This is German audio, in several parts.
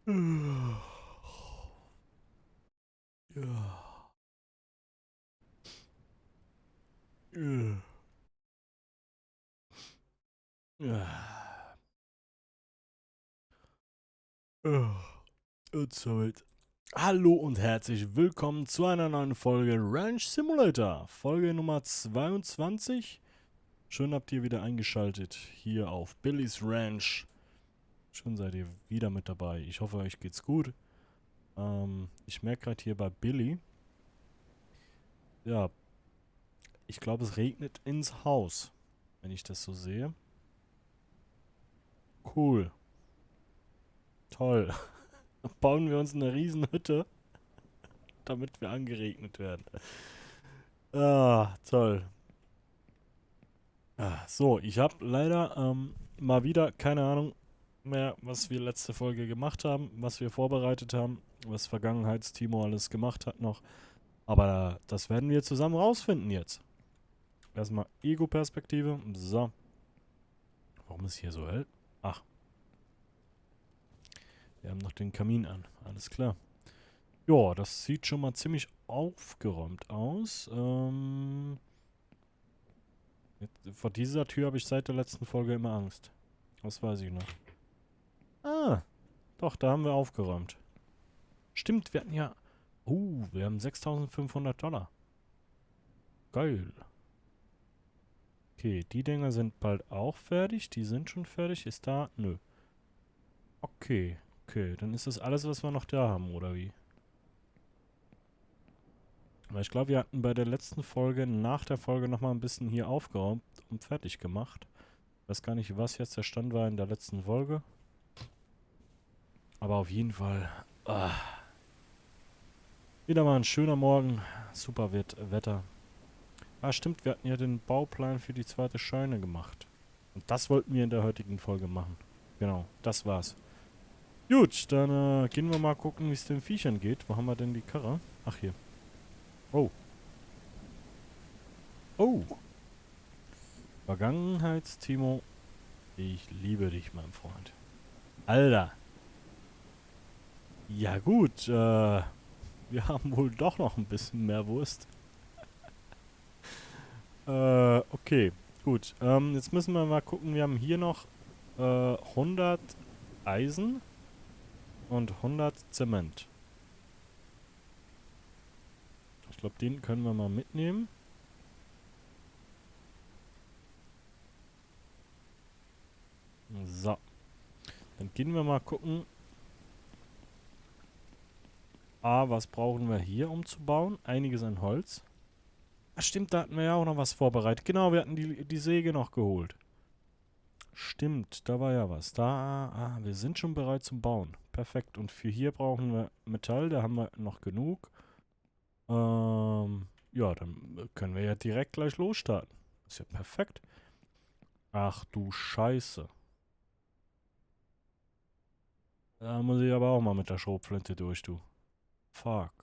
Ja. Ja. Ja. Und somit hallo und herzlich willkommen zu einer neuen Folge Ranch Simulator. Folge Nummer 22. Schön habt ihr wieder eingeschaltet hier auf Billy's Ranch. Schön seid ihr wieder mit dabei. Ich hoffe, euch geht's gut. Ich merke gerade hier bei Billy, ja, ich glaube, es regnet ins Haus, wenn ich das so sehe. Cool. Toll. Bauen wir uns eine Riesenhütte, damit wir angeregnet werden. Ah, toll. So, ich habe leider mal wieder keine Ahnung mehr, was wir letzte Folge gemacht haben, was wir vorbereitet haben, was Vergangenheitstimo alles gemacht hat noch. Aber das werden wir zusammen rausfinden jetzt. Erstmal Ego-Perspektive. So. Warum ist hier so hell? Ach, wir haben noch den Kamin an. Alles klar. Ja, das sieht schon mal ziemlich aufgeräumt aus. Vor dieser Tür habe ich seit der letzten Folge immer Angst. Das weiß ich noch. Ah, doch, da haben wir aufgeräumt. Stimmt, wir hatten ja... wir haben 6.500 Dollar. Geil. Okay, die Dinger sind bald auch fertig. Die sind schon fertig. Ist da? Nö. Okay, okay. Dann ist das alles, was wir noch da haben, oder wie? Weil ich glaube, wir hatten bei der letzten Folge, nach der Folge nochmal ein bisschen hier aufgeräumt und fertig gemacht. Weiß gar nicht, was jetzt der Stand war in der letzten Folge. Aber auf jeden Fall... wieder mal ein schöner Morgen. Super Wetter. Ah, stimmt, wir hatten ja den Bauplan für die zweite Scheune gemacht. Und das wollten wir in der heutigen Folge machen. Genau, das war's. Gut, dann gehen wir mal gucken, wie es den Viechern geht. Wo haben wir denn die Karre? Ach, hier. Oh. Oh. Vergangenheitstimo. Ich liebe dich, mein Freund. Alter. Ja gut, wir haben wohl doch noch ein bisschen mehr Wurst. Okay. Gut. Jetzt müssen wir mal gucken. Wir haben hier noch 100 Eisen und 100 Zement. Ich glaube, den können wir mal mitnehmen. So. Dann gehen wir mal gucken. Was brauchen wir hier, um zu bauen? Einiges an Holz. Ach stimmt, da hatten wir ja auch noch was vorbereitet. Genau, wir hatten die Säge noch geholt. Stimmt, da war ja was. Wir sind schon bereit zum Bauen. Perfekt. Und für hier brauchen wir Metall, da haben wir noch genug. Ja, dann können wir ja direkt gleich losstarten. Ist ja perfekt. Ach du Scheiße. Da muss ich aber auch mal mit der Schrotflinte durch, du. Fuck.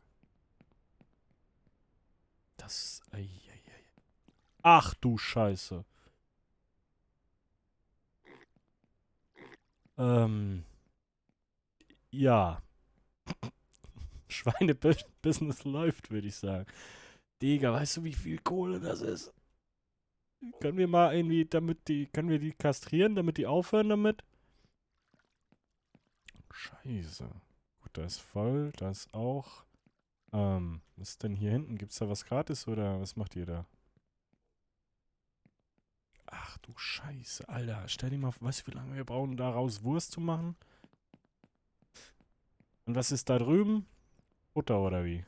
Das. Ei, ei, ei. Ach du Scheiße. Ähm. Ja. Schweinebusiness läuft, würde ich sagen. Digga, weißt du, wie viel Kohle das ist? Können wir mal irgendwie, können wir die kastrieren, damit die aufhören damit? Scheiße. Gut, da ist voll, da ist auch. Was ist denn hier hinten? Gibt's da was gratis oder was macht ihr da? Ach du Scheiße, Alter. Stell dir mal, weißt du, wie lange wir brauchen, daraus Wurst zu machen? Und was ist da drüben? Butter oder wie?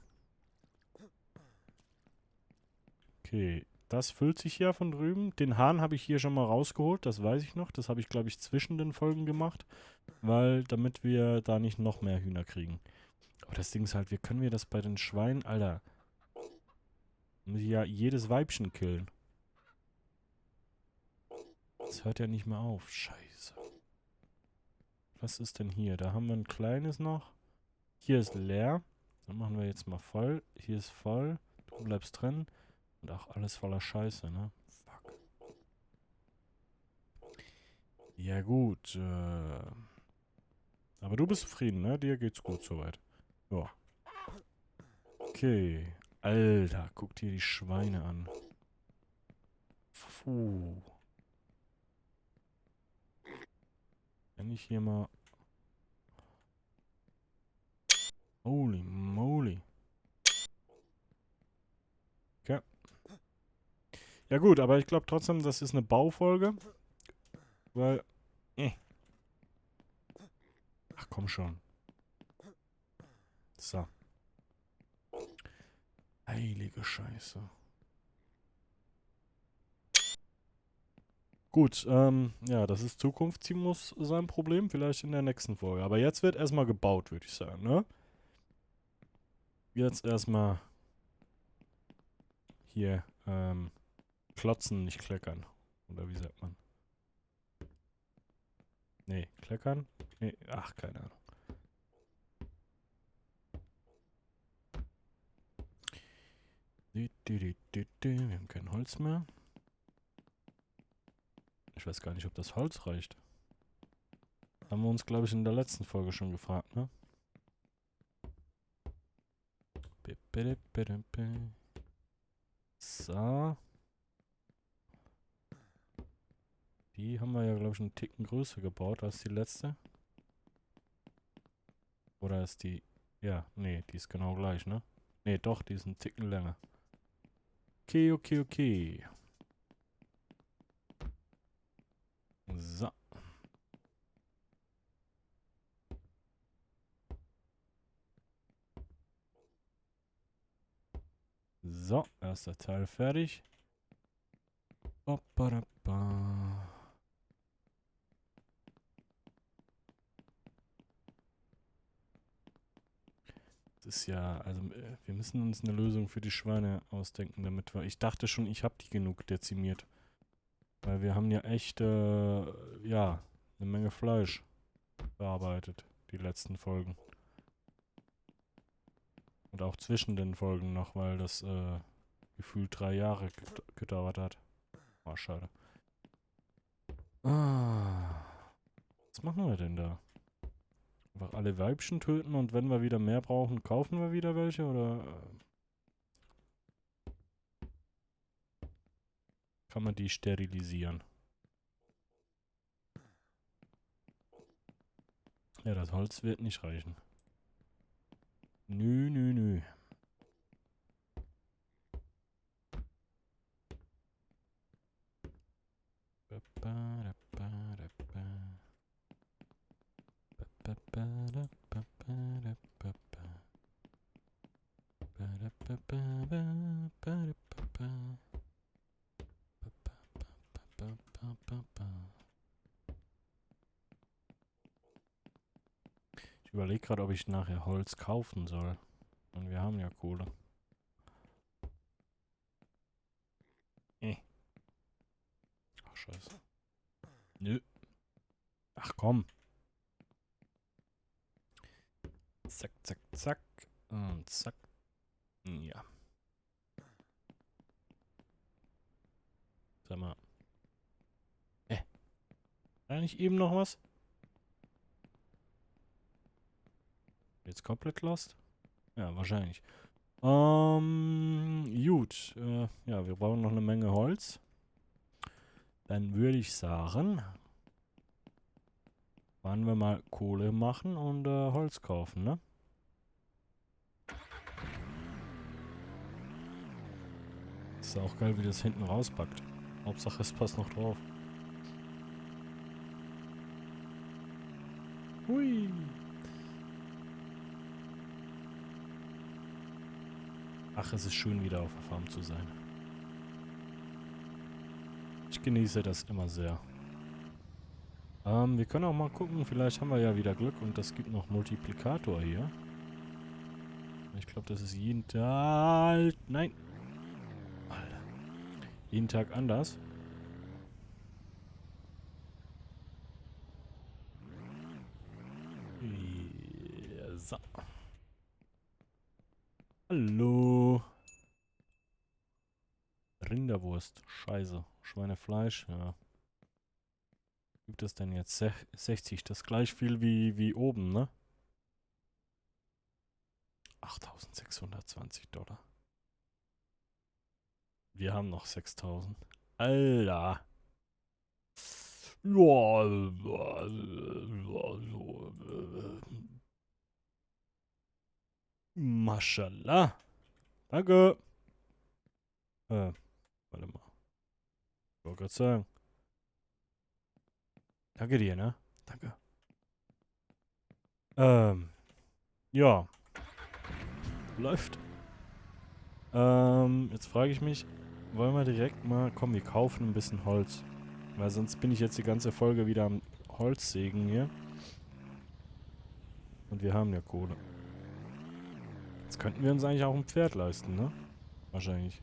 Okay, das füllt sich ja von drüben. Den Hahn habe ich hier schon mal rausgeholt, das weiß ich noch. Das habe ich, glaube ich, zwischen den Folgen gemacht, weil damit wir da nicht noch mehr Hühner kriegen. Aber das Ding ist halt, wie können wir das bei den Schweinen, Alter, muss ich ja jedes Weibchen killen. Das hört ja nicht mehr auf. Scheiße. Was ist denn hier? Da haben wir ein kleines noch. Hier ist leer. Dann machen wir jetzt mal voll. Hier ist voll. Du bleibst drin. Und auch alles voller Scheiße, ne? Fuck. Ja gut, Aber du bist zufrieden, ne? Dir geht's gut soweit. Ja. Okay. Alter, guck dir die Schweine an. Puh. Wenn ich hier mal... Holy moly. Okay. Ja gut, aber ich glaube trotzdem, das ist eine Baufolge. Weil... Ach komm schon. So. Heilige Scheiße. Gut, ja, das ist Zukunftstimos sein Problem, vielleicht in der nächsten Folge. Aber jetzt wird erstmal gebaut, würde ich sagen, ne? Jetzt erstmal hier, klotzen, nicht kleckern. Oder wie sagt man? Nee, kleckern? Nee, ach, keine Ahnung. Wir haben kein Holz mehr. Ich weiß gar nicht, ob das Holz reicht. Haben wir uns, glaube ich, in der letzten Folge schon gefragt, ne? So. Die haben wir ja, glaube ich, einen Ticken größer gebaut als die letzte. Oder ist die... Ja, nee, die ist genau gleich, ne? Nee, doch, die ist einen Ticken länger. Okay, okay, okay. So. So, erster Teil fertig. Opadapa. Das ist ja, also wir müssen uns eine Lösung für die Schweine ausdenken, damit wir... Ich dachte schon, ich habe die genug dezimiert. Weil wir haben ja echt, ja, eine Menge Fleisch bearbeitet, die letzten Folgen. Und auch zwischen den Folgen noch, weil das gefühlt 3 Jahre gedauert hat. Oh, schade. Ah, was machen wir denn da? Einfach alle Weibchen töten und wenn wir wieder mehr brauchen, kaufen wir wieder welche? Oder kann man die sterilisieren? Ja, das Holz wird nicht reichen. Nö, nö, nö. Ich überlege gerade, ob ich nachher Holz kaufen soll. Und wir haben ja Kohle. Ach, scheiße. Nö. Ach komm. Zack, zack, zack. Und zack. Ja. Sag mal. War nicht eben noch was? Jetzt komplett lost? Ja, wahrscheinlich. Gut. Ja, wir brauchen noch eine Menge Holz. Dann würde ich sagen, wollen wir mal Kohle machen und Holz kaufen, ne? Ist auch geil, wie das hinten rauspackt. Hauptsache, es passt noch drauf. Hui. Ach, es ist schön, wieder auf der Farm zu sein. Ich genieße das immer sehr. Wir können auch mal gucken, vielleicht haben wir ja wieder Glück und das gibt noch Multiplikator hier. Ich glaube, das ist jeden Tag... Nein! Alter. Jeden Tag anders. Ja, so. Hallo. Rinderwurst. Scheiße. Schweinefleisch, ja. Gibt es denn jetzt 60? Das ist gleich viel wie oben, ne? 8.620 $. Wir haben noch 6.000. Alter. Ja, Maschallah. Danke. Warte mal. Ich wollte gerade sagen. Danke dir, ne? Danke. Ja. Läuft. Jetzt frage ich mich, wollen wir direkt mal, komm, wir kaufen ein bisschen Holz. Weil sonst bin ich jetzt die ganze Folge wieder am Holzsägen hier. Und wir haben ja Kohle. Jetzt könnten wir uns eigentlich auch ein Pferd leisten, ne? Wahrscheinlich.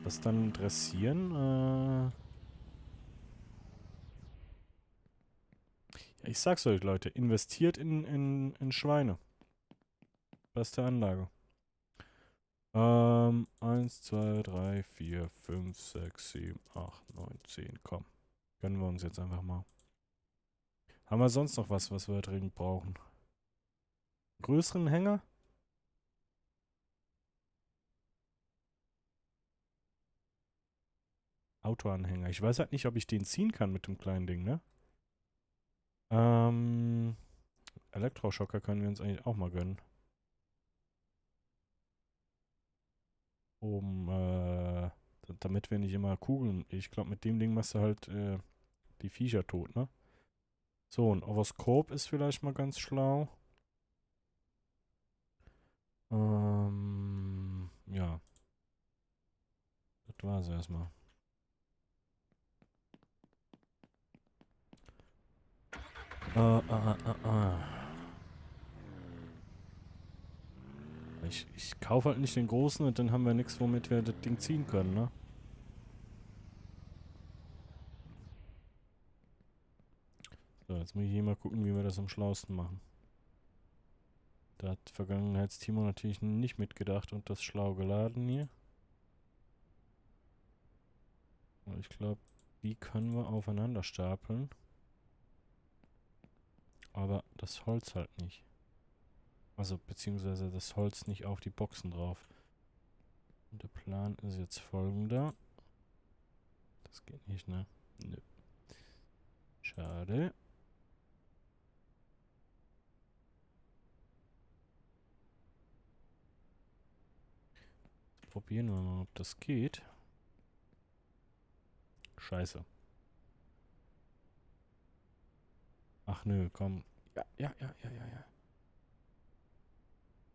Das dann dressieren, ja, ich sag's euch, Leute, investiert in Schweine. Beste Anlage. 1, 2, 3, 4, 5, 6, 7, 8, 9, 10. Komm. Gönnen wir uns jetzt einfach mal. Haben wir sonst noch was wir dringend brauchen? Größeren Hänger? Autoanhänger. Ich weiß halt nicht, ob ich den ziehen kann mit dem kleinen Ding, ne? Ähm, Elektroschocker können wir uns eigentlich auch mal gönnen. Damit wir nicht immer Kugeln. Ich glaube, mit dem Ding machst du halt die Viecher tot, ne? So, ein Ovoskop ist vielleicht mal ganz schlau. Ja. Das war's erstmal. Ich kaufe halt nicht den großen und dann haben wir nichts, womit wir das Ding ziehen können, ne? So, jetzt muss ich hier mal gucken, wie wir das am schlausten machen. Da hat Vergangenheitstimo natürlich nicht mitgedacht und das schlau geladen hier. Aber ich glaube, die können wir aufeinander stapeln. Aber das Holz halt nicht. Also, beziehungsweise das Holz nicht auf die Boxen drauf. Und der Plan ist jetzt folgender. Das geht nicht, ne? Nö. Schade. Probieren wir mal, ob das geht. Scheiße. Ach nö, komm. Ja.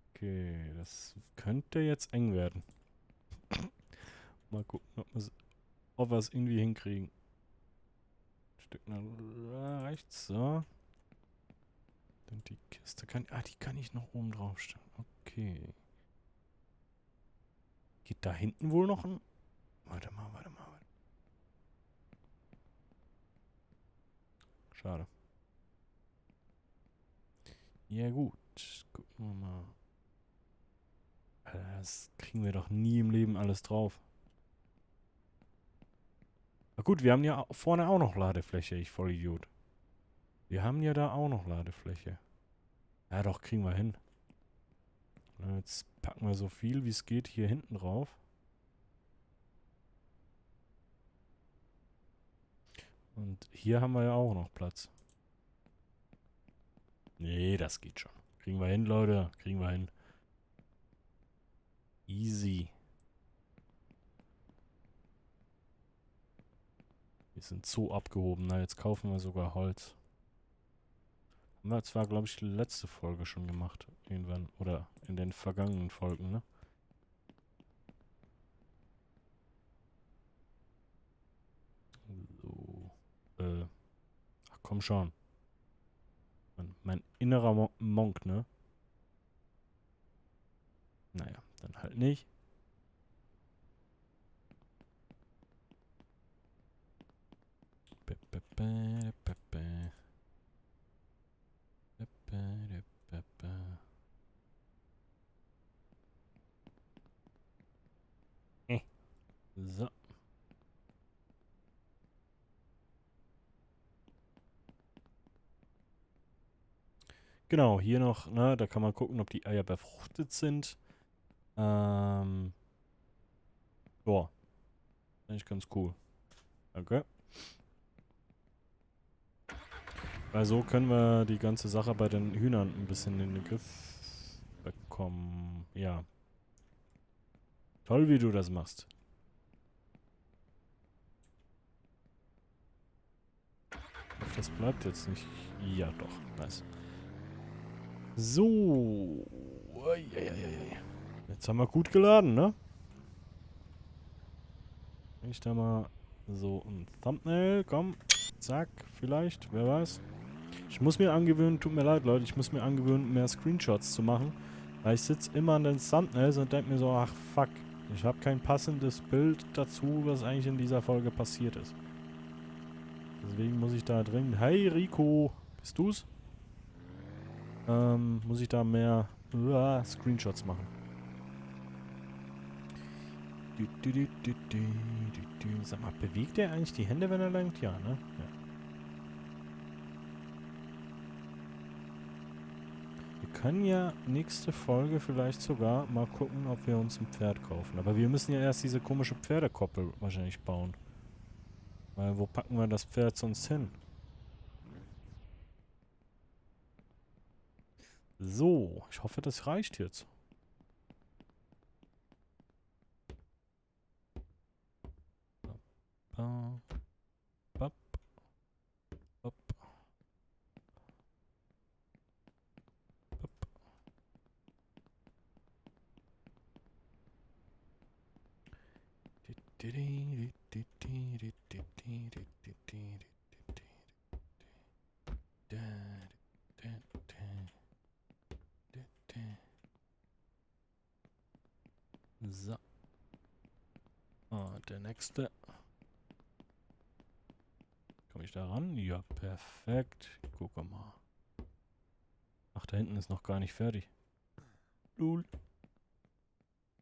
Okay, das könnte jetzt eng werden. Mal gucken, ob wir es irgendwie hinkriegen. Ein Stück nach rechts, so. Dann die Kiste kann. Ah, die kann ich noch oben drauf stellen. Okay. Geht da hinten wohl noch ein. Warte mal. Schade. Ja, gut. Gucken wir mal. Alter, das kriegen wir doch nie im Leben alles drauf. Na gut, wir haben ja vorne auch noch Ladefläche, ich Vollidiot. Wir haben ja da auch noch Ladefläche. Ja, doch, kriegen wir hin. Na, jetzt packen wir so viel wie es geht hier hinten drauf. Und hier haben wir ja auch noch Platz. Nee, das geht schon. Kriegen wir hin, Leute. Kriegen wir hin. Easy. Wir sind so abgehoben. Na, jetzt kaufen wir sogar Holz. Haben wir zwar, glaube ich, die letzte Folge schon gemacht. Irgendwann. Oder in den vergangenen Folgen, ne? So. Ach komm schon. Mein innerer Monk, ne? Naja, dann halt nicht. Bä, bä, bä, bä, bä. Bä, bä, bä, bä. So. Genau, hier noch, ne, da kann man gucken, ob die Eier befruchtet sind. Ja, eigentlich ganz cool. Okay. Weil so können wir die ganze Sache bei den Hühnern ein bisschen in den Griff bekommen. Ja. Toll, wie du das machst. Ich hoffe, das bleibt jetzt nicht. Ja, doch. Nice. So. Eieieiei. Jetzt haben wir gut geladen, ne? Ich da mal so ein Thumbnail. Komm. Zack. Vielleicht. Wer weiß. Ich muss mir angewöhnen, tut mir leid, Leute, ich muss mir angewöhnen, mehr Screenshots zu machen. Weil ich sitze immer an den Thumbnails und denke mir so, ach fuck, ich habe kein passendes Bild dazu, was eigentlich in dieser Folge passiert ist. Deswegen muss ich da dringend, hey Rico, bist du's? Muss ich da mehr Screenshots machen. Sag mal, bewegt der eigentlich die Hände, wenn er lenkt? Ja, ne? Ja. Wir können ja nächste Folge vielleicht sogar mal gucken, ob wir uns ein Pferd kaufen. Aber wir müssen ja erst diese komische Pferdekoppel wahrscheinlich bauen. Weil wo packen wir das Pferd sonst hin? So, ich hoffe, das reicht jetzt. Ba, bap, bap, bap. So. Der nächste. Komme ich da ran? Ja, perfekt. Guck mal. Ach, da hinten ist noch gar nicht fertig. Lul.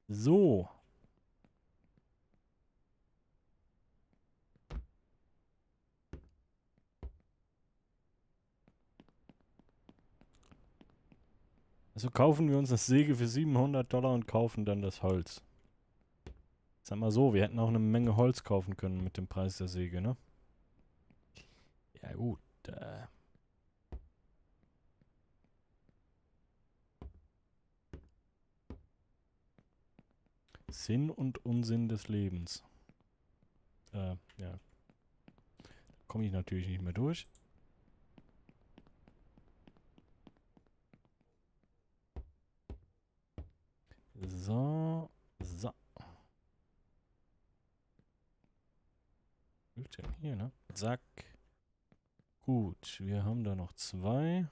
So. Also kaufen wir uns das Säge für $700 und kaufen dann das Holz. Sag mal so, wir hätten auch eine Menge Holz kaufen können mit dem Preis der Säge, ne? Ja gut, Sinn und Unsinn des Lebens. Ja. Komme ich natürlich nicht mehr durch. So. So. Was ist denn hier, ne? Zack. Gut, wir haben da noch 2.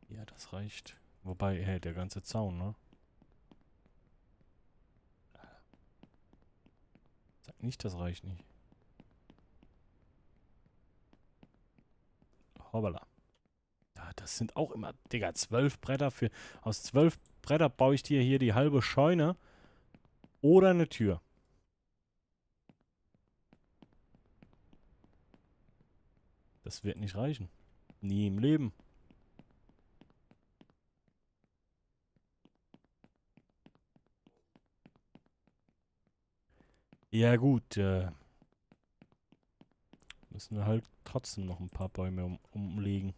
Ja, das reicht. Wobei, hey, der ganze Zaun, ne? Sag nicht, das reicht nicht. Hoppala. Ja, das sind auch immer, Digga, 12 Bretter für. Aus 12 Bretter baue ich dir hier die halbe Scheune oder eine Tür. Das wird nicht reichen. Nie im Leben. Ja, gut, müssen wir halt trotzdem noch ein paar Bäume umlegen.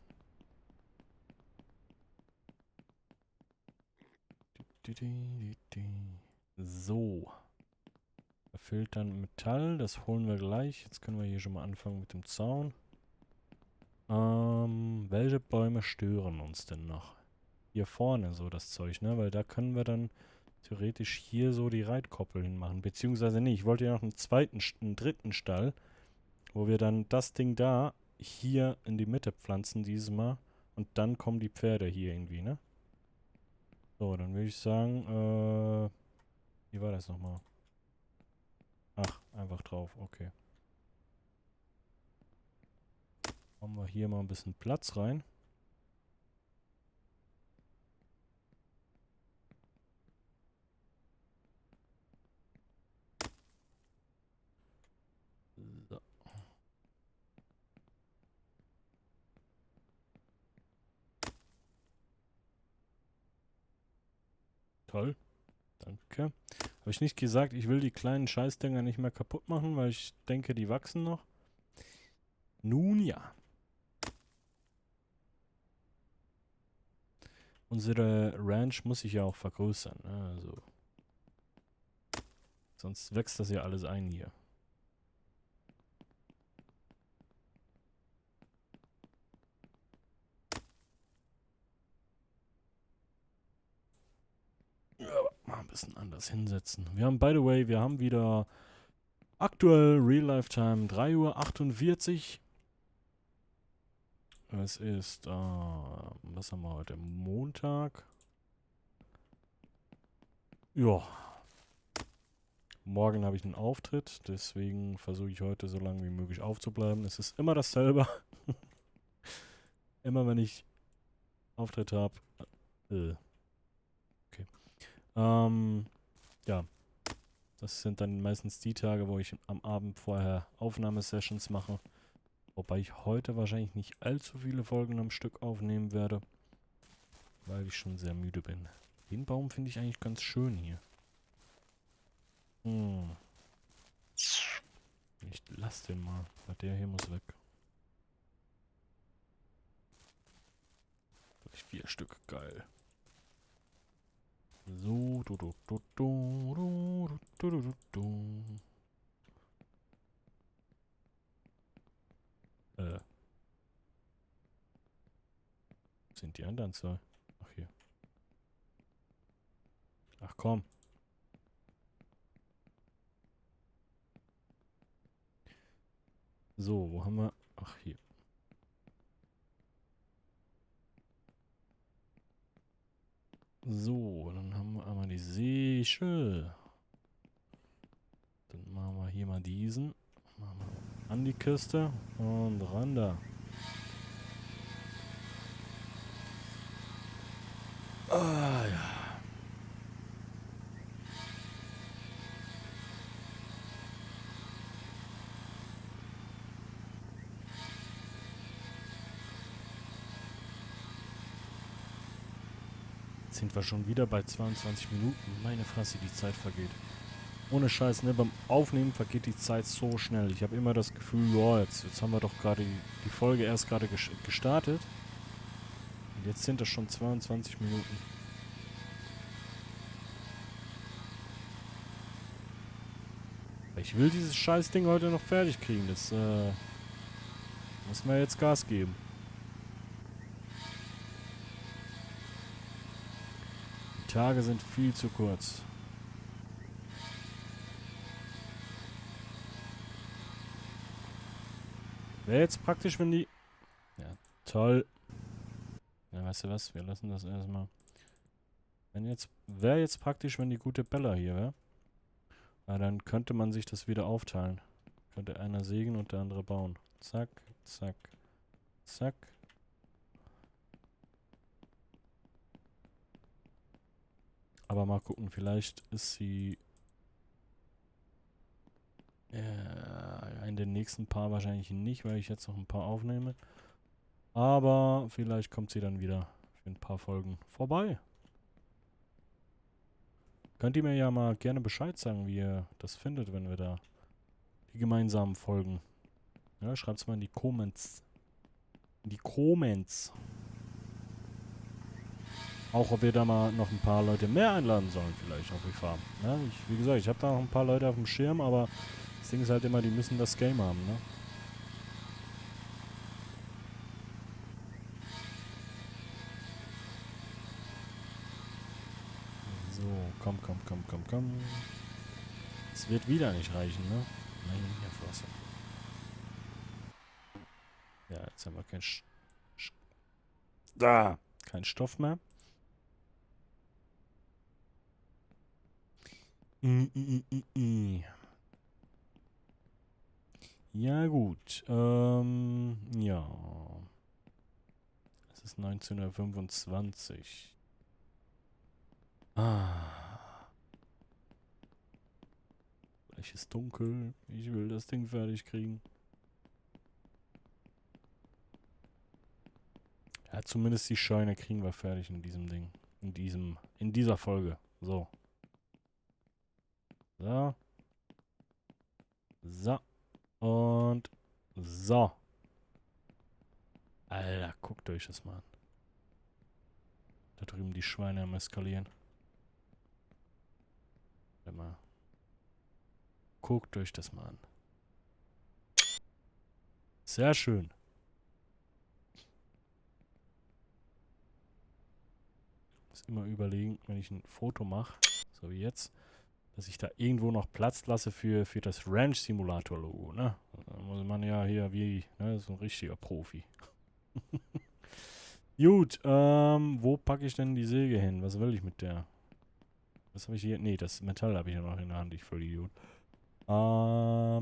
So. Da fehlt dann Metall, das holen wir gleich. Jetzt können wir hier schon mal anfangen mit dem Zaun. Welche Bäume stören uns denn noch? Hier vorne so das Zeug, ne? Weil da können wir dann theoretisch hier so die Reitkoppel hinmachen. Beziehungsweise nee, ich wollte ja noch einen dritten Stall, wo wir dann das Ding da hier in die Mitte pflanzen dieses Mal. Und dann kommen die Pferde hier irgendwie, ne? So, dann würde ich sagen, wie war das nochmal? Ach, einfach drauf, okay. Machen wir hier mal ein bisschen Platz rein. So. Toll. Danke. Habe ich nicht gesagt, ich will die kleinen Scheißdinger nicht mehr kaputt machen, weil ich denke, die wachsen noch? Nun ja. Unsere Ranch muss sich ja auch vergrößern, ne? Also. Sonst wächst das ja alles ein hier. Ja, aber mal ein bisschen anders hinsetzen. Wir haben, by the way, wir haben wieder aktuell Real Life Time 3:48 Uhr. Es ist, was haben wir heute? Montag. Ja. Morgen habe ich einen Auftritt, deswegen versuche ich heute so lange wie möglich aufzubleiben. Es ist immer dasselbe. Immer wenn ich Auftritt habe. Okay. Ja. Das sind dann meistens die Tage, wo ich am Abend vorher Aufnahmesessions mache. Wobei ich heute wahrscheinlich nicht allzu viele Folgen am Stück aufnehmen werde. Weil ich schon sehr müde bin. Den Baum finde ich eigentlich ganz schön hier. Ich lass den mal. Der hier muss weg. Vielleicht 4 Stück. Geil. So, sind die anderen zwei? Ach, hier. Ach, komm. So, wo haben wir? Ach, hier. So, dann haben wir einmal die Sichel. Dann machen wir hier mal diesen. Machen wir an die Kiste und ran da. Ah, ja. Jetzt sind wir schon wieder bei 22 Minuten. Meine Fresse, die Zeit vergeht. Ohne Scheiß, ne? Beim Aufnehmen vergeht die Zeit so schnell. Ich habe immer das Gefühl, ja, jetzt haben wir doch gerade die Folge erst gerade gestartet. Und jetzt sind das schon 22 Minuten. Ich will dieses Scheißding heute noch fertig kriegen. Das muss man jetzt Gas geben. Die Tage sind viel zu kurz. Wäre jetzt praktisch, wenn die... Ja, toll. Ja, weißt du was? Wir lassen das erstmal. Wäre jetzt praktisch, wenn die gute Bella hier wäre. Ja, dann könnte man sich das wieder aufteilen. Könnte einer sägen und der andere bauen. Zack, zack, zack. Aber mal gucken, vielleicht ist sie in den nächsten paar wahrscheinlich nicht, weil ich jetzt noch ein paar aufnehme. Aber vielleicht kommt sie dann wieder für ein paar Folgen vorbei. Könnt ihr mir ja mal gerne Bescheid sagen, wie ihr das findet, wenn wir da die gemeinsamen Folgen. Ja, schreibt's mal in die Comments. In die Comments. Auch ob wir da mal noch ein paar Leute mehr einladen sollen, vielleicht auf die Farm. Ja, wie gesagt, ich habe da noch ein paar Leute auf dem Schirm, aber das Ding ist halt immer, die müssen das Game haben, ne? So, komm, komm, komm, komm, komm. Es wird wieder nicht reichen, ne? Meine Fresse. Ja, jetzt haben wir kein Stoff mehr. Ja, gut. Ja. Es ist 1925. Gleich ist dunkel. Ich will das Ding fertig kriegen. Ja, zumindest die Scheune kriegen wir fertig in diesem Ding. In dieser Folge. So. So. So. Und so. Alter, guckt euch das mal an. Da drüben die Schweine am Eskalieren. Warte mal. Guckt euch das mal an. Sehr schön. Muss immer überlegen, wenn ich ein Foto mache, so wie jetzt, dass ich da irgendwo noch Platz lasse für das Ranch Simulator Logo, ne? Da muss man ja hier wie, ne, so ein richtiger Profi. Gut, wo packe ich denn die Säge hin? Was will ich mit der? Was habe ich hier? Nee, das Metall habe ich ja noch in der Hand, ich voll Idiot. Das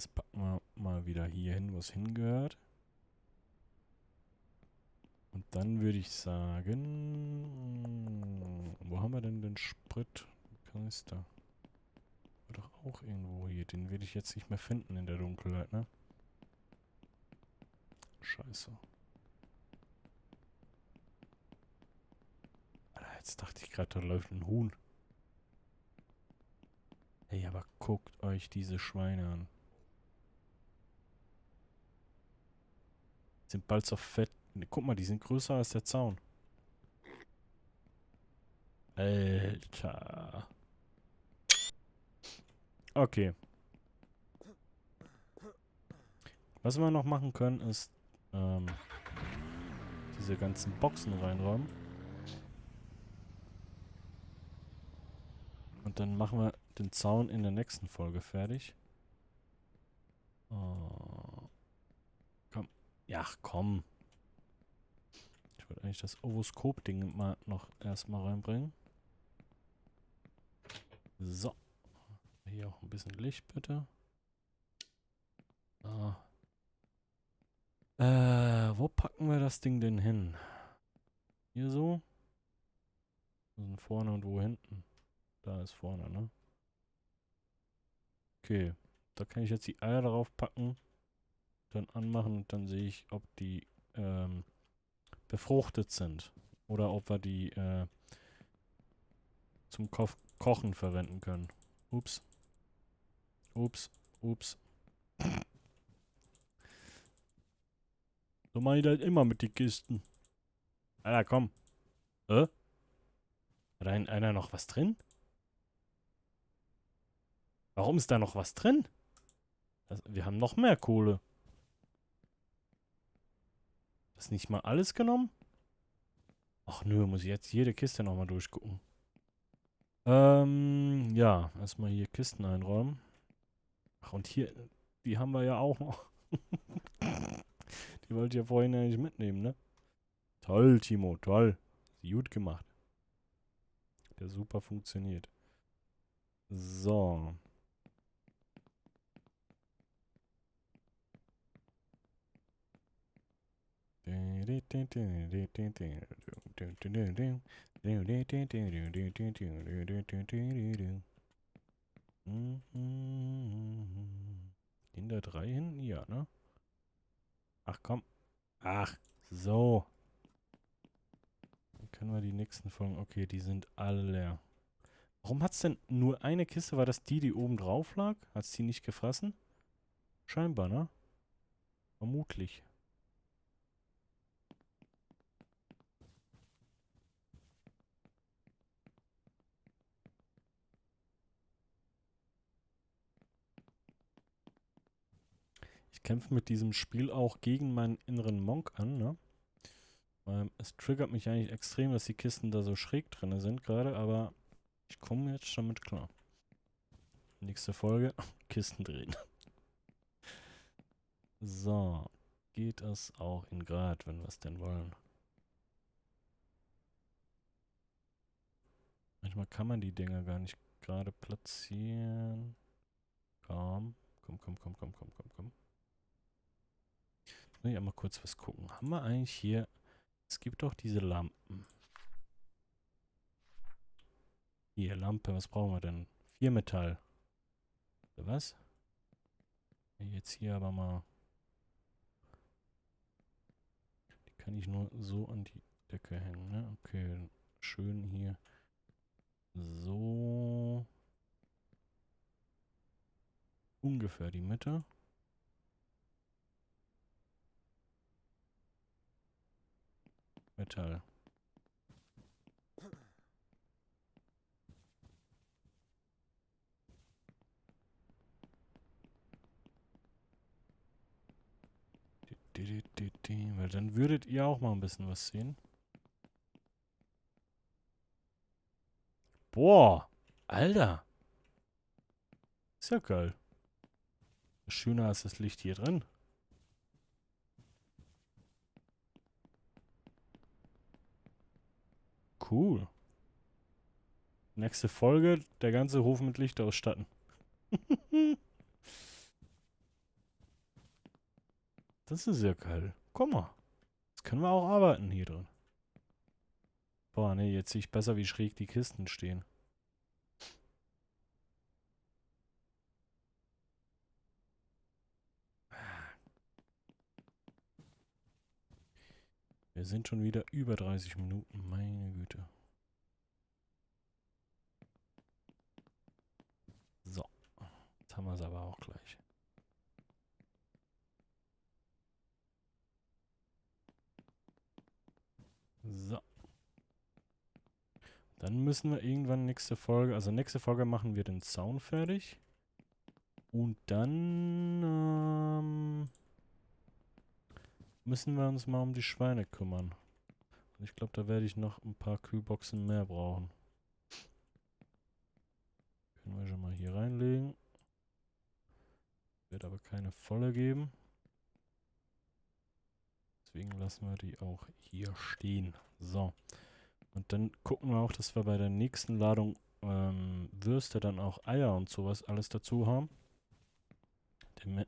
packen wir mal wieder hier hin, wo es hingehört. Und dann würde ich sagen, wo haben wir denn den Spritkanister? War doch auch irgendwo hier. Den werde ich jetzt nicht mehr finden in der Dunkelheit, ne? Scheiße. Alter, jetzt dachte ich gerade, da läuft ein Huhn. Ey, aber guckt euch diese Schweine an. Sind bald so fett. Ne, guck mal, die sind größer als der Zaun. Alter. Okay. Was wir noch machen können, ist diese ganzen Boxen reinräumen. Und dann machen wir den Zaun in der nächsten Folge fertig. Oh. Komm. Ja, komm. Ich wollte eigentlich das Ovoskop-Ding mal noch erstmal reinbringen. So. Hier auch ein bisschen Licht, bitte. Ah. Wo packen wir das Ding denn hin? Hier so? Wo sind vorne und wo hinten? Da ist vorne, ne? Okay. Da kann ich jetzt die Eier drauf packen, dann anmachen und dann sehe ich, ob die befruchtet sind. Oder ob wir die zum Kochen verwenden können. Ups. Ups. Ups. So mache ich das immer mit den Kisten. Alter, komm. Hat da einer noch was drin? Warum ist da noch was drin? Wir haben noch mehr Kohle. Ist nicht mal alles genommen? Ach nö, muss ich jetzt jede Kiste nochmal durchgucken. Ja, erstmal hier Kisten einräumen. Ach, und hier, die haben wir ja auch noch. Die wollte ich ja vorhin eigentlich mitnehmen, ne? Toll, Timo, toll. Gut gemacht. Der super funktioniert. So. In der 3 hinten? Ja, ne? Ach komm. Ach, so. Dann können wir die nächsten Folgen. Okay, die sind alle leer. Warum hat's denn nur eine Kiste? War das die, die oben drauf lag? Hat's die nicht gefressen? Scheinbar, ne? Vermutlich. Ich kämpfe mit diesem Spiel auch gegen meinen inneren Monk an, ne? Es triggert mich eigentlich extrem, dass die Kisten da so schräg drin sind gerade, aber ich komme jetzt schon mit klar. Nächste Folge, Kisten drehen. So, geht es auch in Grad, wenn wir es denn wollen. Manchmal kann man die Dinger gar nicht gerade platzieren. Komm, komm, komm, komm, komm, komm, komm, komm. Will ich einmal kurz was gucken. Haben wir eigentlich hier... Es gibt doch diese Lampen. Hier, Lampe, was brauchen wir denn? 4 Metall. Was? Jetzt hier aber mal... Die kann ich nur so an die Decke hängen, ne? Okay. schön hier so ungefähr die Mitte. Metall. Weil dann würdet ihr auch mal ein bisschen was sehen. Boah, Alter. Ist ja geil. Schöner als das Licht hier drin. Cool. Nächste Folge, der ganze Hof mit Licht ausstatten. Das ist ja geil. Guck mal. Jetzt können wir auch arbeiten hier drin. Boah, nee, jetzt sehe ich besser, wie schräg die Kisten stehen. Wir sind schon wieder über 30 Minuten. Meine Güte. So. Jetzt haben wir es aber auch gleich. So. Dann müssen wir irgendwann nächste Folge, also nächste Folge machen wir den Zaun fertig. Und dann müssen wir uns mal um die Schweine kümmern. Ich glaube, da werde ich noch ein paar Kühlboxen mehr brauchen. Können wir schon mal hier reinlegen. Wird aber keine volle geben. Deswegen lassen wir die auch hier stehen. So. Und dann gucken wir auch, dass wir bei der nächsten Ladung Würste dann auch Eier und sowas alles dazu haben.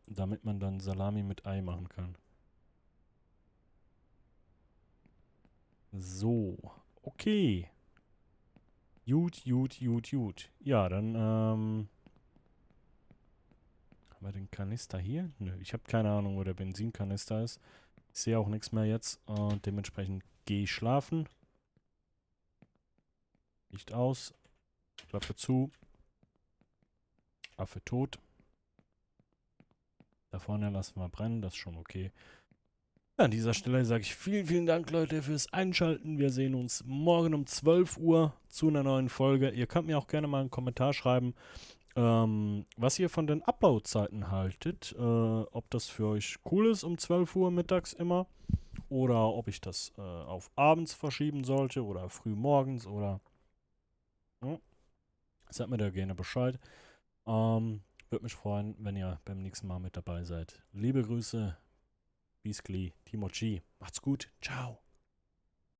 Damit man dann Salami mit Ei machen kann. So. Okay. Gut. Ja, dann haben wir den Kanister hier. Nö, ich habe keine Ahnung, wo der Benzinkanister ist. Ich sehe auch nichts mehr jetzt. Und dementsprechend gehe ich schlafen. Licht aus. Klappe zu. Affe tot. Da vorne lassen wir brennen, das ist schon okay. Ja, an dieser Stelle sage ich vielen Dank, Leute, fürs Einschalten. Wir sehen uns morgen um 12 Uhr zu einer neuen Folge. Ihr könnt mir auch gerne mal einen Kommentar schreiben, was ihr von den Abbauzeiten haltet. Ob das für euch cool ist um 12 Uhr mittags immer. Oder ob ich das auf abends verschieben sollte oder früh morgens oder... Ja. Sagt mir da gerne Bescheid. Würde mich freuen, wenn ihr beim nächsten Mal mit dabei seid. Liebe Grüße, Beaskly, Timo G. Macht's gut. Ciao.